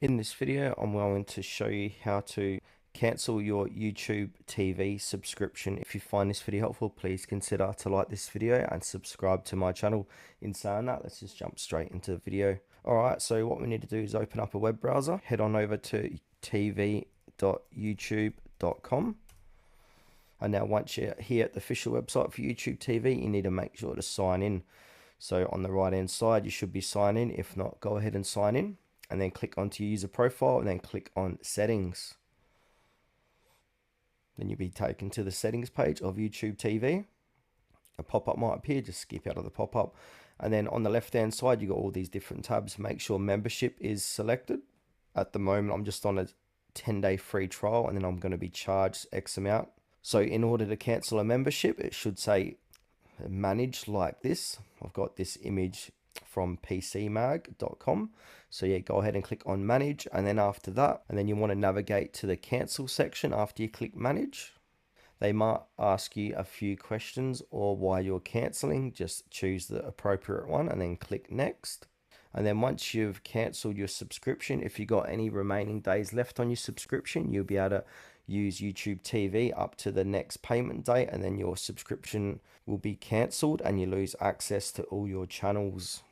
In this video, I'm going to show you how to cancel your YouTube TV subscription. If you find this video helpful, please consider to like this video and subscribe to my channel. In saying that, let's just jump straight into the video. Alright, so what we need to do is open up a web browser, head on over to tv.youtube.com. And now once you're here at the official website for YouTube TV, you need to make sure to sign in. So on the right hand side, you should be sign in. If not, go ahead and sign in. And then click onto your user profile and then click on settings. Then you'll be taken to the settings page of YouTube TV. A pop-up might appear, just skip out of the pop-up. And then on the left-hand side, you got all these different tabs. Make sure membership is selected. At the moment, I'm just on a 10-day free trial and then I'm going to be charged X amount. So in order to cancel a membership, it should say manage like this. I've got this image from pcmag.com. So yeah, go ahead and click on manage, and then after that, and then you want to navigate to the cancel section after you click manage. They might ask you a few questions or why you're canceling. Just choose the appropriate one and then click next. And then once you've cancelled your subscription, if you got any remaining days left on your subscription, you'll be able to use YouTube TV up to the next payment date, and then your subscription will be cancelled and you lose access to all your channels.